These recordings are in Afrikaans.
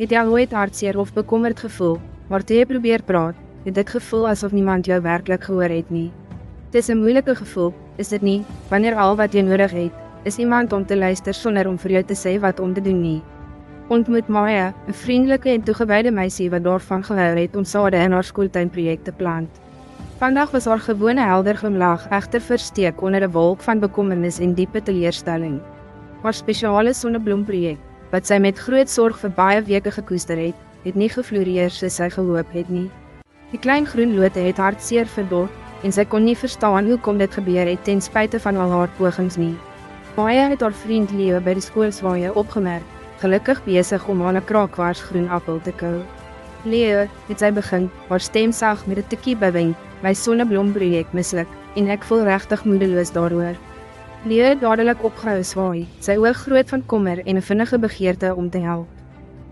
Het jy al ooit hartseer of bekommerd gevoel, maar toe jy probeer praat, het dit gevoel asof niemand jou werkelijk gehoor het nie. Het is een moeilike gevoel, is dit nie, wanneer al wat jy nodig het, is iemand om te luister sonder om vir jou te sê wat om te doen nie. Ontmoet Maya, een vriendelijke en toegewyde meisie wat daarvan gehou het om sade in haar skooltuinproject te plant. Vandag was haar gewone helder glimlach echter versteek onder 'n wolk van bekommernis en diepe teleurstelling. Haar spesiale sonnebloemprojek, wat sy met groot sorg vir baie weke gekoester het nie gefloreer soos sy gehoop het nie. Die klein groen lote het hartseer verdor, en sy kon nie verstaan hoekom dit gebeur het ten spyte van al haar pogings nie. Maya het haar vriend Leo by die skoolswaaie opgemerk, gelukkig besig om aan 'n kraakwars groen appel te kou. Leo, het sy begin, haar stem sag met 'n tikkie bewing, my sonnebloemprojek misluk, en ek voel regtig moedeloos daaroor. Leo het dadelik opgehou swaai, sy oog groot van kommer en 'n vinnige begeerte om te help.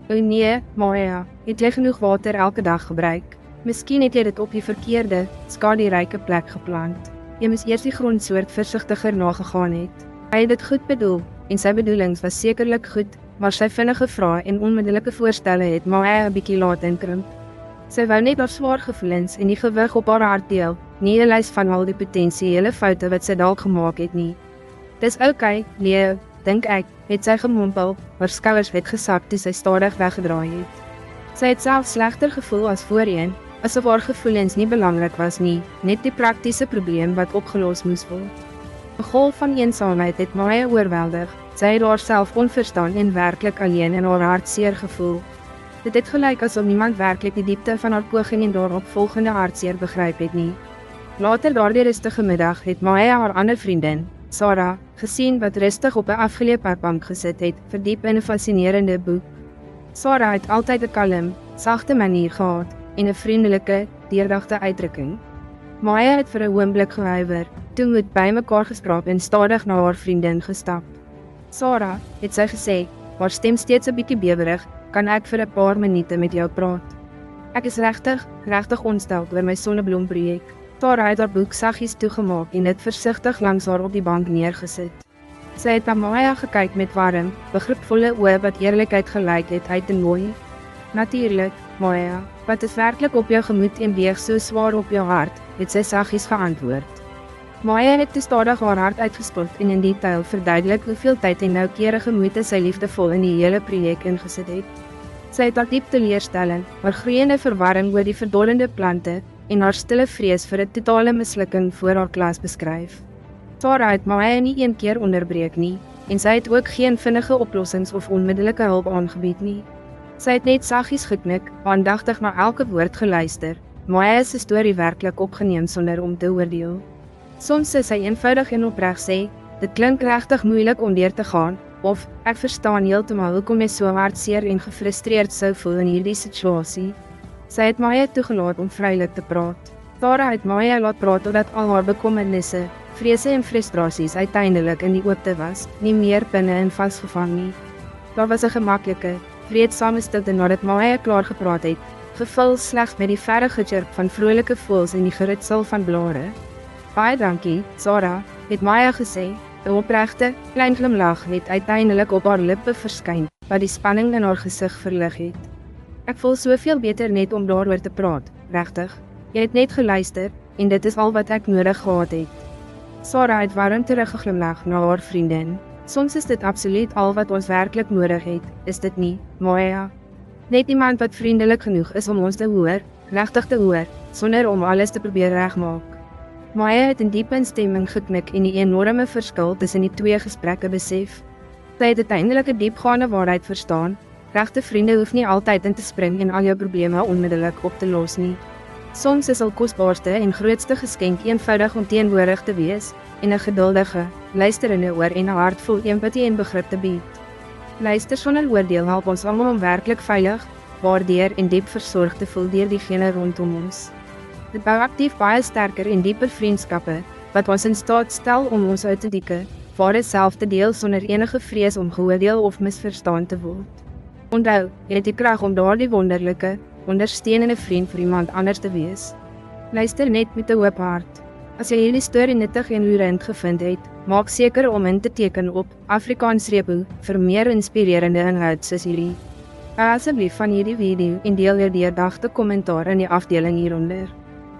O nee, Maya, het jy genoeg water elke dag gebruik? Miskien het jy dit op die verkeerde, skaderyke plek geplant. Jy moes eers die grondsoort versigtiger nagegaan het. Hy het dit goed bedoel, en sy bedoelings was sekerlik goed, maar sy vinnige vrae en onmiddellike voorstelle het Maya 'n bietjie laat inkrimp. Sy wou net haar swaar gevoelens en die gewig op haar hart deel, nie 'n lys van al die potensiële foute wat sy dalk gemaak het nie. Dis oukei, Leo, dink ek, het sy gemompel, haar skouers het gesak toe sy stadig weggedraai het. Sy het self slegter gevoel as voorheen, asof haar gevoelens nie belangrik was nie, net die praktiese probleem wat opgelos moes word. 'n Golf van eensaamheid het Maya oorweldig, sy het haarself onverstaan en werklik alleen in haar hartseer gevoel. Dit het gelyk asof niemand werklik die diepte van haar poging en daarop volgende hartseer begryp het nie. Later daardie rustige middag het Maya haar ander vriendin, Sarah, gesien wat rustig op 'n afgeleë parkbank gesit het, verdiep in 'n fascinerende boek. Sarah het altyd 'n kalm, sagte manier gehad, en 'n vriendelike, deurdagte uitdrukking. Maya het vir 'n oomblik gehuiwer, toe moed bymekaar geskraap en stadig na haar vriendin gestap. Sarah, het sy gesê, haar stem steeds 'n bietjie bewerig, kan ek vir 'n paar minute met jou praat? Ek is regtig ontstel oor my sonnebloemprojek. Sarah het haar boek saggies toegemaak en dit versigtig langs haar op die bank neergesit. Sy het na Maya gekyk met warm, begripvolle oë wat eerlikheid gelyk het uit te nooi. Natuurlik, Maya, wat is werklik op jou gemoed en weeg so swaar op jou hart, het sy saggies geantwoord. Maya het te stadig haar hart uitgespot en in detail verduidelik hoeveel tyd en noukeurige moeite sy liefdevol in die hele projek ingesit het. Sy het haar diep teleurstelling, haar groeiende verwarring oor die verdorrende plante en haar stille vrees vir 'n totale mislukking voor haar klas beskryf. Sarah het Maya nie een keer onderbreek nie, en sy het ook geen vinnige oplossings of onmiddellike hulp aangebied nie. Sy het net saggies geknik, aandagtig na elke woord geluister, Maya se storie werklik opgeneem sonder om te oordeel. Soms sê sy eenvoudig en opreg sê, dit klink regtig moeilik om deur te gaan, of, ek verstaan heeltemal hoekom jy so hartseer en gefrustreerd sou voel in hierdie situasie. Sy het Maya toegelaat om vrylik te praat. Sarah het Maya laat praat totdat al haar bekommernisse, vrese en frustrasies uiteindelik in die oopte was, nie meer binne en vasgevang nie. Daar was 'n gemaklike, vreedsame stilte nadat Maya klaar gepraat het, gevul slegs met die verre gechirp van vrolike voëls en die geritsel van blare. Baie dankie, Sarah, het Maya gesê, 'n opregte, klein glimlag het uiteindelik op haar lippe verskyn, wat die spanning in haar gesig verlig het. Ek voel soveel beter net om daaroor te praat, regtig. Jy het net geluister, en dit is al wat ek nodig gehad het. Sarah het warm teruggeglimlag na haar vriendin. Soms is dit absoluut al wat ons werklik nodig het, is dit nie, Maya? Net iemand wat vriendelik genoeg is om ons te hoor, regtig te hoor, sonder om alles te probeer regmaak. Maya het in diepe instemming geknik en die enorme verskil tussen die twee gesprekke besef. Sy het uiteindelik 'n diepgaande waarheid verstaan. Regte vriende hoef nie altyd in te spring en al jou probleme onmiddellik op te los nie. Soms is al kosbaarste en grootste geskenk eenvoudig om teenwoordig te wees, en 'n geduldige, luisterende oor en 'n hart vol empatie en begrip te bied. Luister sonder oordeel help ons almal om werklik veilig, waardeer en diep versorg te voel deur diegene rondom ons. Dit bou aktief baie sterker en dieper vriendskappe, wat ons in staat stel om ons authentieke, ware self te deel sonder enige vrees om geoordeel of misverstaan te word. Onthou, jy het die krag om daardie wonderlike, ondersteunende vriend vir iemand anders te wees. Luister net met 'n oop hart. As jy hierdie storie nuttig en roerend gevind het, maak seker om in te teken op Afrikaans Repo vir meer inspirerende inhoud soos hierdie. Hou asseblief van hierdie video en deel jou deurdagte kommentaar in die afdeling hieronder.